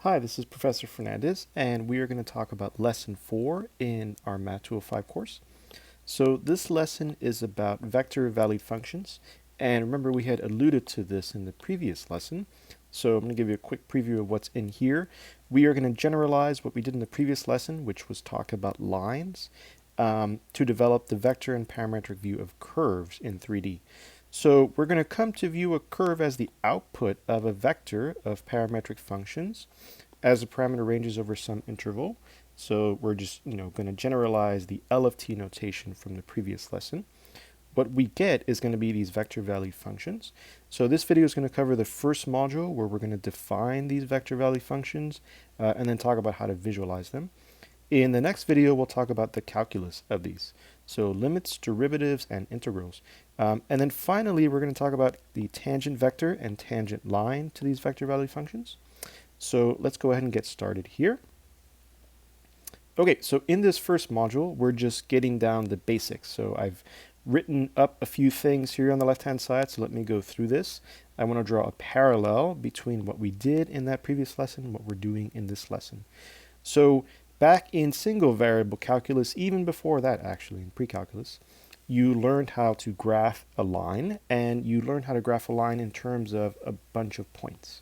Hi, this is Professor Fernandez, and we are going to talk about Lesson 4 in our Math 205 course. So this lesson is about vector-valued functions, and remember we had alluded to this in the previous lesson. So I'm going to give you a quick preview of what's in here. We are going to generalize what we did in the previous lesson, which was talk about lines, to develop the vector and parametric view of curves in 3D. So we're going to come to view a curve as the output of a vector of parametric functions as the parameter ranges over some interval. So we're just going to generalize the L of t notation from the previous lesson. What we get is going to be these vector valued functions. So this video is going to cover the first module where we're going to define these vector valued functions and then talk about how to visualize them. In the next video, we'll talk about the calculus of these. So limits, derivatives, and integrals. And then finally, we're going to talk about the tangent vector and tangent line to these vector valued functions. So let's go ahead and get started here. Okay, so in this first module, we're just getting down the basics. So I've written up a few things here on the left-hand side, so let me go through this. I want to draw a parallel between what we did in that previous lesson and what we're doing in this lesson. So back in single variable calculus, even before that actually, in pre-calculus, you learned how to graph a line, and you learned how to graph a line in terms of a bunch of points.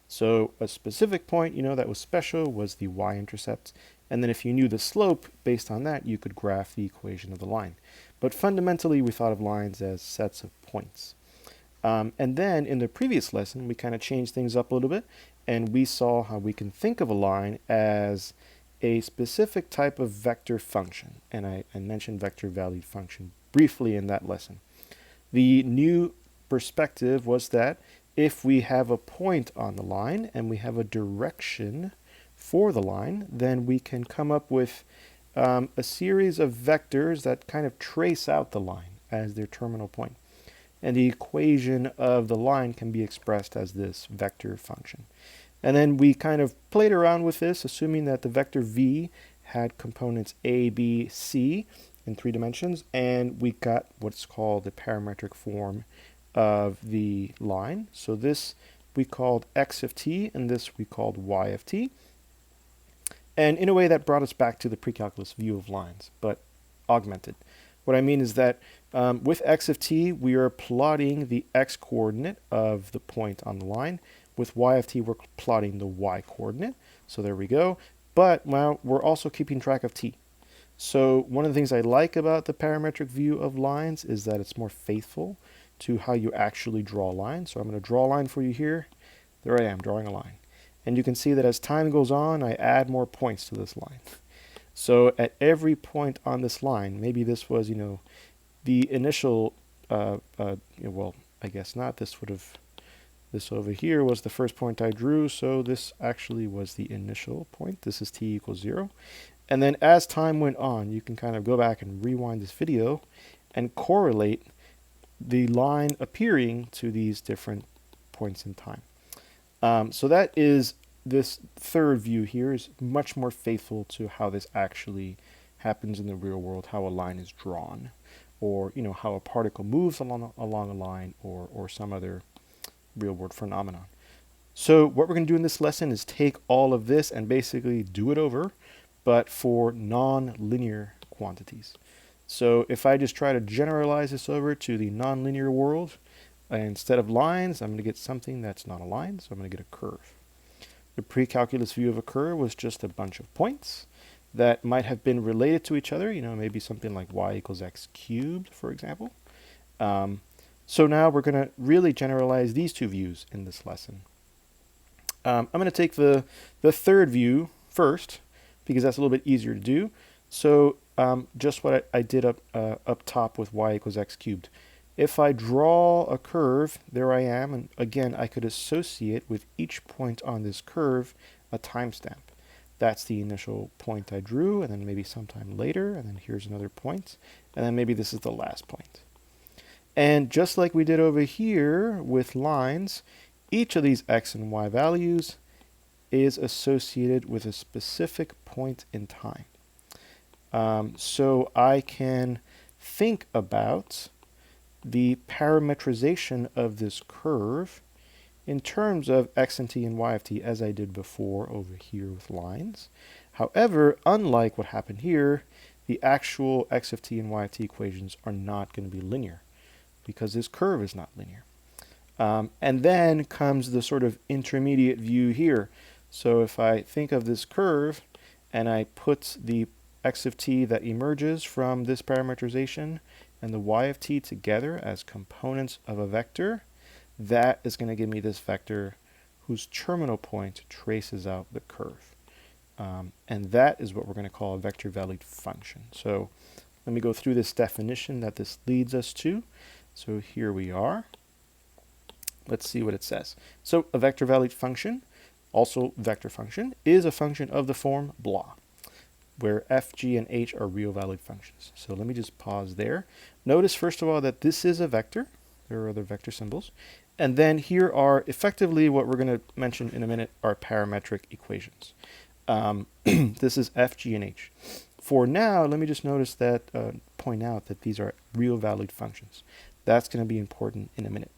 So a specific point, that was special was the y-intercept, and then if you knew the slope based on that, you could graph the equation of the line. But fundamentally, we thought of lines as sets of points. And then in the previous lesson, we kind of changed things up a little bit, and we saw how we can think of a line as a specific type of vector function. And I mentioned vector valued function briefly in that lesson. The new perspective was that if we have a point on the line and we have a direction for the line, then we can come up with a series of vectors that kind of trace out the line as their terminal point. And the equation of the line can be expressed as this vector function. And then we kind of played around with this, assuming that the vector v had components a, b, c in 3 dimensions, and we got what's called the parametric form of the line. So this we called x of t, and this we called y of t. And in a way that brought us back to the pre-calculus view of lines, but augmented. What I mean is that with x of t, we are plotting the x-coordinate of the point on the line. With y of t, we're plotting the y-coordinate. So there we go. But well, we're also keeping track of t. So one of the things I like about the parametric view of lines is that it's more faithful to how you actually draw a line. So I'm going to draw a line for you here. There I am, drawing a line. And you can see that as time goes on, I add more points to this line. So at every point on this line, maybe this was, the initial, well, I guess not. This over here was the first point I drew, so this actually was the initial point. This is t equals 0. And then as time went on, you can kind of go back and rewind this video and correlate the line appearing to these different points in time. So that is, this third view here is much more faithful to how this actually happens in the real world, how a line is drawn, or how a particle moves along a line, or some other real world phenomenon. So what we're going to do in this lesson is take all of this and basically do it over, but for non-linear quantities. So if I just try to generalize this over to the non-linear world, instead of lines, I'm going to get something that's not a line, so I'm going to get a curve. The pre-calculus view of a curve was just a bunch of points that might have been related to each other, maybe something like y equals x cubed, for example. So now we're going to really generalize these two views in this lesson. I'm going to take the third view first, because that's a little bit easier to do. So just what I did up top with y equals x cubed. If I draw a curve, there I am, and again, I could associate with each point on this curve a timestamp. That's the initial point I drew, and then maybe sometime later, and then here's another point, and then maybe this is the last point. And just like we did over here with lines, each of these x and y values is associated with a specific point in time. So I can think about the parametrization of this curve in terms of x and t and y of t, as I did before over here with lines. However, unlike what happened here, the actual x of t and y of t equations are not going to be linear because this curve is not linear. And then comes the sort of intermediate view here. So if I think of this curve and I put the x of t that emerges from this parametrization and the y of t together as components of a vector, that is going to give me this vector whose terminal point traces out the curve. And that is what we're going to call a vector-valued function. So let me go through this definition that this leads us to. So here we are. Let's see what it says. So a vector-valued function, also vector function, is a function of the form blah, where f, g, and h are real valued functions. So let me just pause there. Notice, first of all, that this is a vector. There are other vector symbols. And then here are effectively what we're going to mention in a minute are parametric equations. This is f, g, and h. For now, let me just point out that these are real valued functions. That's going to be important in a minute.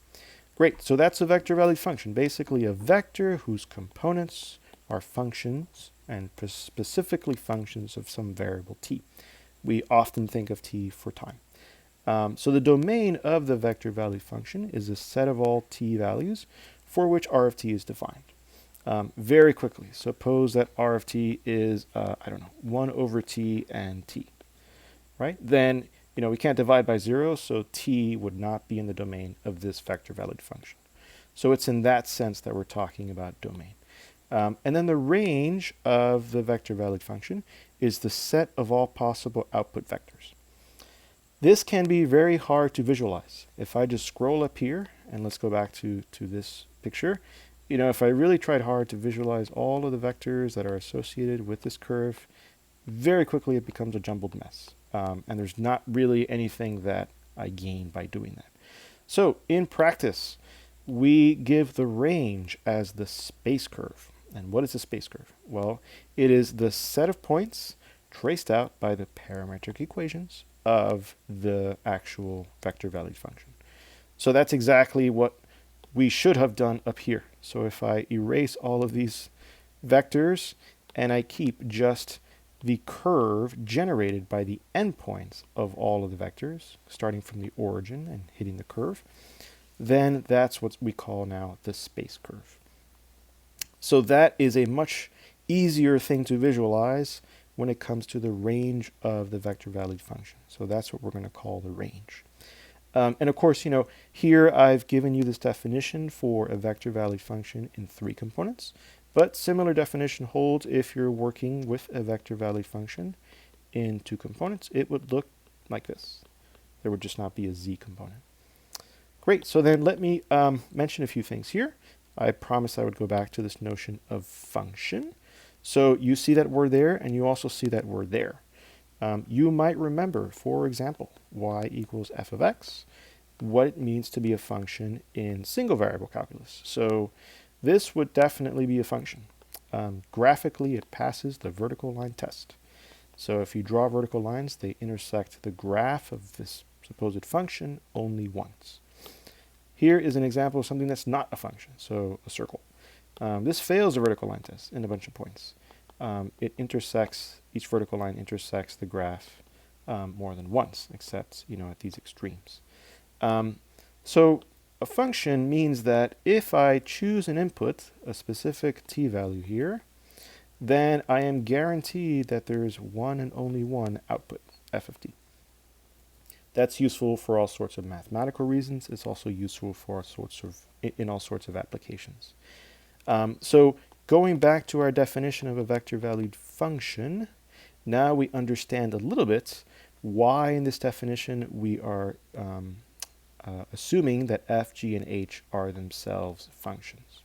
Great, so that's a vector-valued function, basically a vector whose components are functions, and specifically functions of some variable t. We often think of t for time. So the domain of the vector-valued function is a set of all t values for which r of t is defined. Very quickly, suppose that r of t is, 1 over t and t, right? Then, we can't divide by 0, so t would not be in the domain of this vector-valued function. So it's in that sense that we're talking about domain. And then the range of the vector-valued function is the set of all possible output vectors. This can be very hard to visualize. If I just scroll up here, and let's go back to this picture, if I really tried hard to visualize all of the vectors that are associated with this curve, very quickly it becomes a jumbled mess. And there's not really anything that I gain by doing that. So in practice, we give the range as the space curve. And what is a space curve? Well, it is the set of points traced out by the parametric equations of the actual vector-valued function. So that's exactly what we should have done up here. So if I erase all of these vectors and I keep just the curve generated by the endpoints of all of the vectors, starting from the origin and hitting the curve, then that's what we call now the space curve. So that is a much easier thing to visualize when it comes to the range of the vector-valued function. So that's what we're going to call the range. And of course, here I've given you this definition for a vector-valued function in 3 components. But similar definition holds if you're working with a vector-valued function in 2 components. It would look like this. There would just not be a z component. Great, so then let me mention a few things here. I promised I would go back to this notion of function. So you see that word there, and you also see that word there. You might remember, for example, y equals f of x, what it means to be a function in single variable calculus. So this would definitely be a function. Graphically, it passes the vertical line test. So if you draw vertical lines, they intersect the graph of this supposed function only once. Here is an example of something that's not a function, so a circle. This fails the vertical line test in a bunch of points. Each vertical line intersects the graph more than once, except, at these extremes. So a function means that if I choose an input, a specific t value here, then I am guaranteed that there is one and only one output, f of t. That's useful for all sorts of mathematical reasons. It's also useful for in all sorts of applications. So going back to our definition of a vector-valued function, now we understand a little bit why in this definition we are assuming that f, g, and h are themselves functions.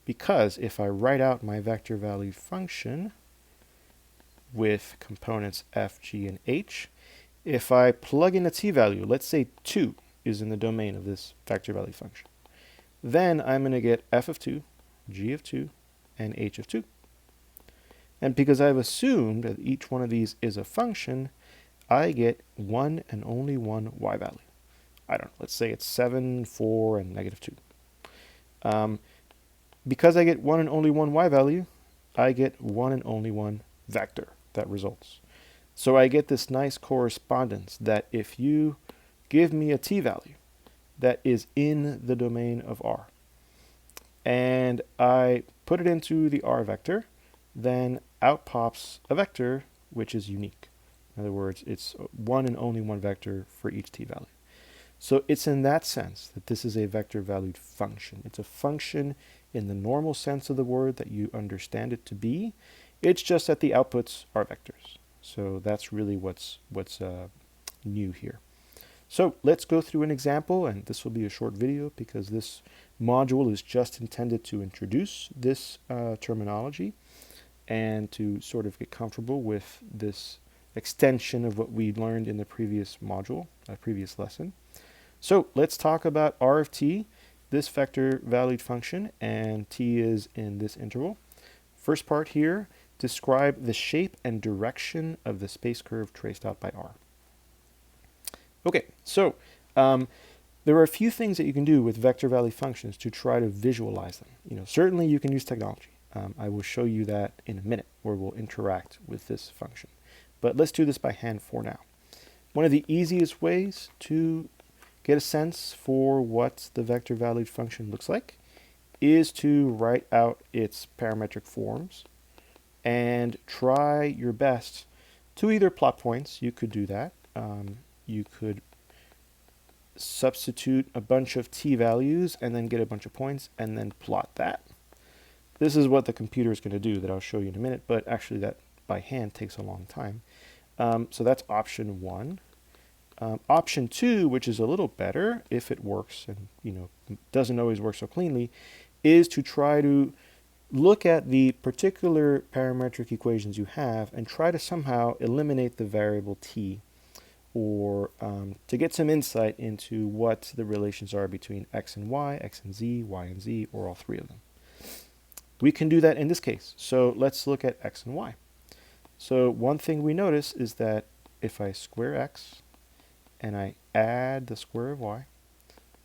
Because if I write out my vector-valued function with components f, g, and h, if I plug in a t value, let's say 2 is in the domain of this vector-valued function, then I'm going to get f of 2, g of 2, and h of 2. And because I've assumed that each one of these is a function, I get one and only one y value. I don't know, let's say it's 7, 4, and negative 2. Because I get one and only one y value, I get one and only one vector that results. So I get this nice correspondence that if you give me a t value that is in the domain of R, and I put it into the R vector, then out pops a vector which is unique. In other words, it's one and only one vector for each t value. So it's in that sense that this is a vector-valued function. It's a function in the normal sense of the word that you understand it to be. It's just that the outputs are vectors. So that's really what's new here. So let's go through an example, and this will be a short video because this module is just intended to introduce this terminology and to sort of get comfortable with this extension of what we learned in the previous module, previous lesson. So let's talk about R of t, this vector-valued function, and t is in this interval. First part here, describe the shape and direction of the space curve traced out by R. Okay, so there are a few things that you can do with vector-valued functions to try to visualize them. Certainly you can use technology. I will show you that in a minute, where we'll interact with this function. But let's do this by hand for now. One of the easiest ways to get a sense for what the vector-valued function looks like is to write out its parametric forms and try your best to either plot points. You could do that. You could substitute a bunch of t values and then get a bunch of points and then plot that. This is what the computer is going to do that I'll show you in a minute, but actually that by hand takes a long time. So that's option one. Option two, which is a little better if it works and doesn't always work so cleanly, is to try to look at the particular parametric equations you have and try to somehow eliminate the variable t, or to get some insight into what the relations are between x and y, x and z, y and z, or all three of them. We can do that in this case. So let's look at x and y. So one thing we notice is that if I square x and I add the square of y,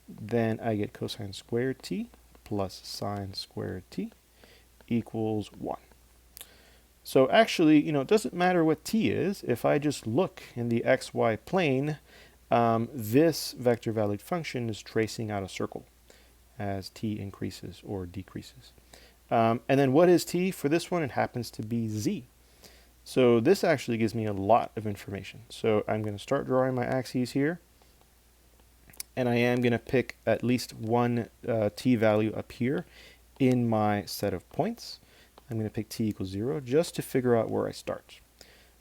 then I get cosine squared t plus sine squared t equals 1. So actually, it doesn't matter what t is. If I just look in the xy plane, this vector-valued function is tracing out a circle as t increases or decreases. And then what is t for this one? It happens to be z. So this actually gives me a lot of information. So I'm going to start drawing my axes here. And I am going to pick at least one t value up here in my set of points. I'm going to pick t equals 0 just to figure out where I start.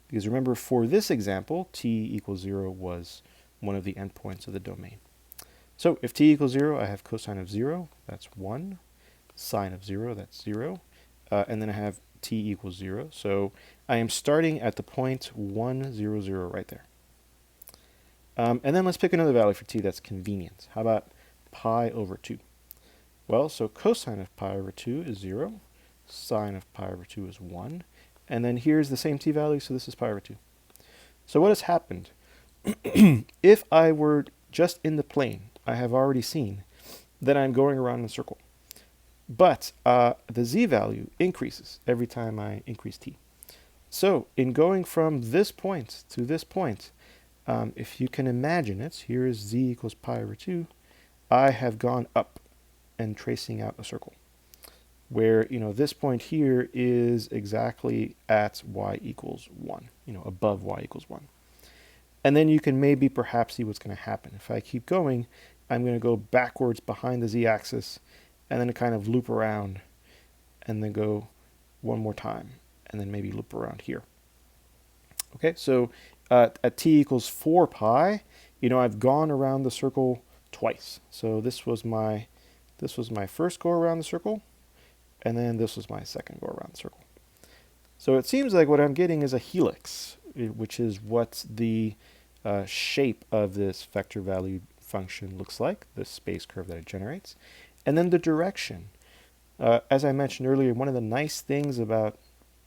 Because remember, for this example, t equals 0 was one of the endpoints of the domain. So if t equals 0, I have cosine of 0, that's 1. Sine of 0, that's 0. And then I have t equals 0. So I am starting at the point 1, 0, 0 right there. And then let's pick another value for t that's convenient. How about pi over 2? Well, so cosine of pi over 2 is 0. Sine of pi over 2 is 1. And then here's the same t value, so this is pi over 2. So what has happened? If I were just in the plane, I have already seen that I'm going around in a circle. But the z value increases every time I increase t. So in going from this point to this point, if you can imagine it, here is z equals pi over 2, I have gone up and tracing out a circle, where this point here is exactly at y equals 1, above y equals 1. And then you can maybe perhaps see what's going to happen. If I keep going, I'm going to go backwards behind the z-axis and then kind of loop around and then go one more time and then maybe loop around here. Okay, so at t equals 4 pi, I've gone around the circle twice. So this was my first go around the circle, and then this was my second go around the circle. So it seems like what I'm getting is a helix, which is what the shape of this vector-valued function looks like, the space curve that it generates. And then the direction. As I mentioned earlier, one of the nice things about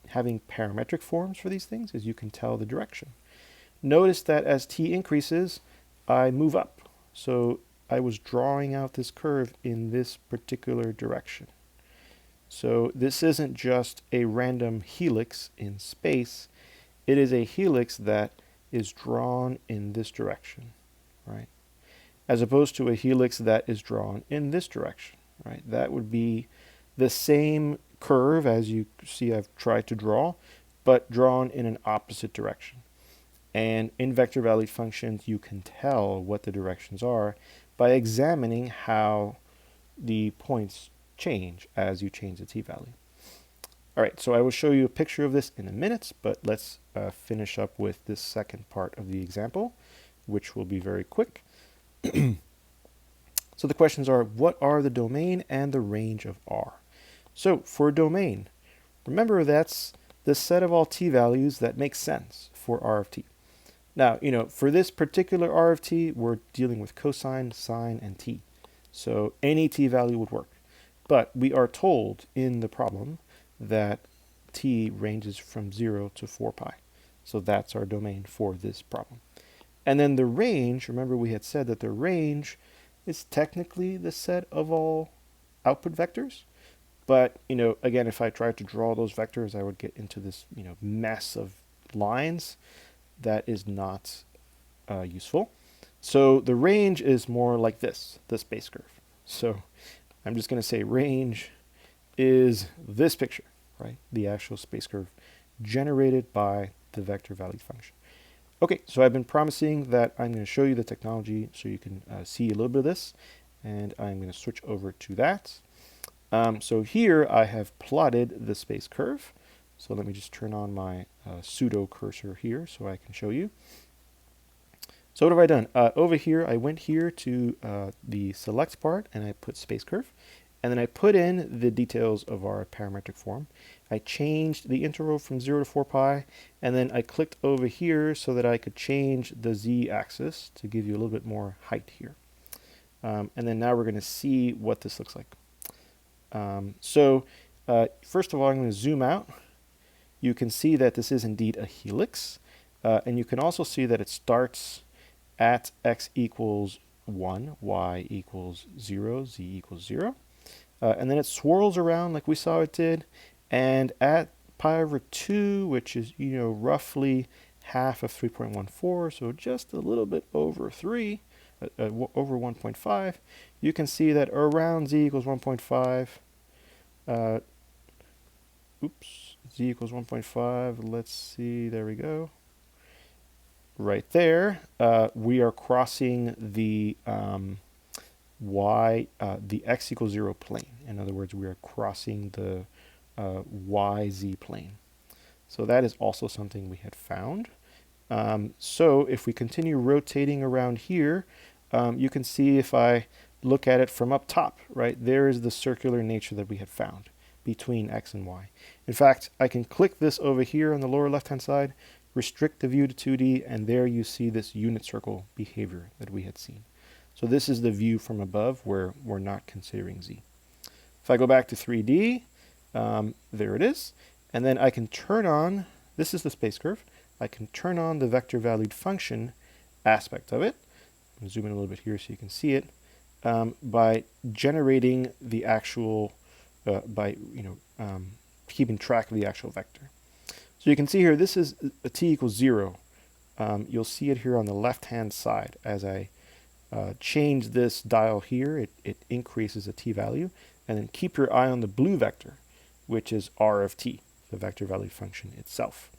having parametric forms for these things is you can tell the direction. Notice that as t increases, I move up. So I was drawing out this curve in this particular direction. So this isn't just a random helix in space, it is a helix that is drawn in this direction, right? As opposed to a helix that is drawn in this direction, right? That would be the same curve as you see I've tried to draw, but drawn in an opposite direction. And in vector valued functions, you can tell what the directions are by examining how the points change as you change the t-value. All right, so I will show you a picture of this in a minute, but let's finish up with this second part of the example, which will be very quick. So the questions are, what are the domain and the range of R? So for a domain, remember that's the set of all t-values that makes sense for R of t. Now, for this particular R of t, we're dealing with cosine, sine, and t. So any t-value would work. But we are told in the problem that t ranges from 0 to 4 pi. So that's our domain for this problem. And then the range, remember we had said that the range is technically the set of all output vectors. But, again, if I tried to draw those vectors, I would get into this, mess of lines. That is not useful. So the range is more like this, the space curve. So I'm just going to say range is this picture, right? The actual space curve generated by the vector valued function. Okay, so I've been promising that I'm going to show you the technology so you can see a little bit of this, and I'm going to switch over to that. So here I have plotted the space curve. So let me just turn on my pseudo cursor here so I can show you. So what have I done? Over here, I went here to the select part and I put space curve. And then I put in the details of our parametric form. I changed the interval from 0 to 4 pi, and then I clicked over here so that I could change the z-axis to give you a little bit more height here. And then now we're going to see what this looks like. First of all, I'm going to zoom out. You can see that this is indeed a helix, and you can also see that it starts at x equals 1, y equals 0, z equals 0. And then it swirls around like we saw it did, and at pi over 2, which is, roughly half of 3.14, so just a little bit over 3, over 1.5, you can see that around z equals 1.5, z equals 1.5, let's see, there we go. Right there, we are crossing the the x equals 0 plane. In other words, we are crossing the yz plane. So that is also something we had found. So if we continue rotating around here, you can see if I look at it from up top, right, there is the circular nature that we had found between x and y. In fact, I can click this over here on the lower left-hand side, restrict the view to 2D, and there you see this unit circle behavior that we had seen. So this is the view from above where we're not considering z. If I go back to 3D, there it is. And then I can turn on, this is the space curve, I can turn on the vector valued function aspect of it. I'm zoom in a little bit here so you can see it, by generating the actual, keeping track of the actual vector. So you can see here, this is a t equals 0. You'll see it here on the left-hand side. As I change this dial here, it increases the t-value. And then keep your eye on the blue vector, which is r of t, the vector valued function itself.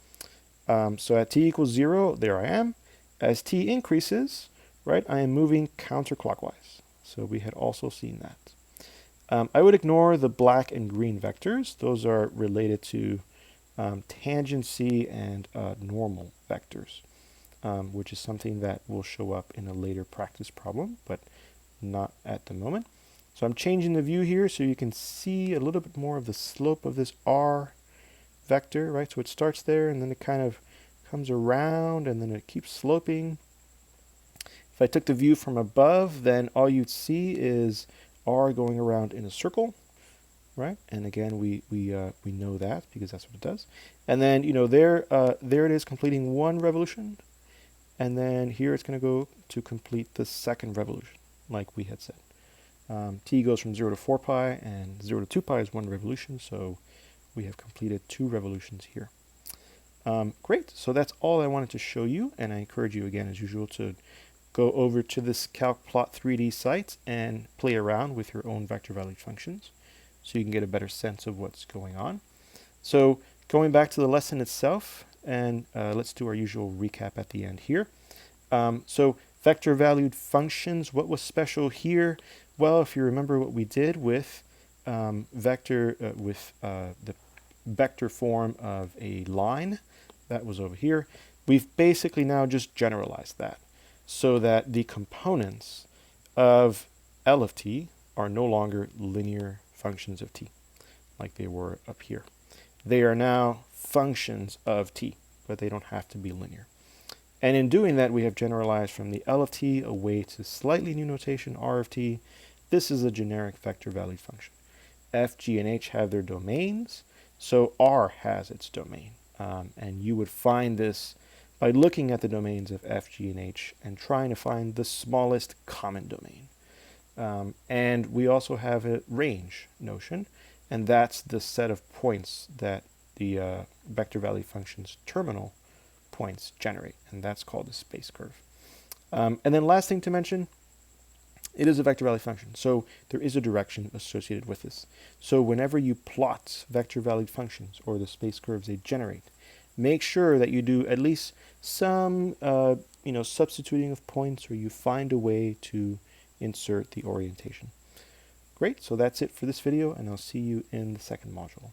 So at t equals 0, there I am. As t increases, right, I am moving counterclockwise. So we had also seen that. I would ignore the black and green vectors. Those are related to tangency and normal vectors, which is something that will show up in a later practice problem, but not at the moment. So I'm changing the view here so you can see a little bit more of the slope of this r vector, right? So it starts there and then it kind of comes around and then it keeps sloping. If I took the view from above, then all you'd see is r going around in a circle, right? And again, we know that because that's what it does. And then, there it is completing one revolution. And then here it's going to go to complete the second revolution, like we had said. T goes from 0 to 4 pi, and 0 to 2 pi is 1 revolution, so we have completed 2 revolutions here. Great, so that's all I wanted to show you, and I encourage you again, as usual, to go over to this CalcPlot3D site and play around with your own vector-valued functions so you can get a better sense of what's going on. So going back to the lesson itself, and let's do our usual recap at the end here. So vector-valued functions, what was special here? Well, if you remember what we did with the vector form of a line, that was over here, we've basically now just generalized that so that the components of L of t are no longer linear functions of t, like they were up here. They are now functions of t, but they don't have to be linear. And in doing that, we have generalized from the L of t away to slightly new notation, R of t. This is a generic vector-valued function. F, G, and H have their domains, so R has its domain. And you would find this by looking at the domains of F, G, and H and trying to find the smallest common domain. And we also have a range notion, and that's the set of points that the vector-valued function's terminal points generate, and that's called a space curve. And then last thing to mention, it is a vector-valued function, so there is a direction associated with this. So whenever you plot vector-valued functions or the space curves they generate, make sure that you do at least some substituting of points, or you find a way to insert the orientation. Great, so that's it for this video, and I'll see you in the second module.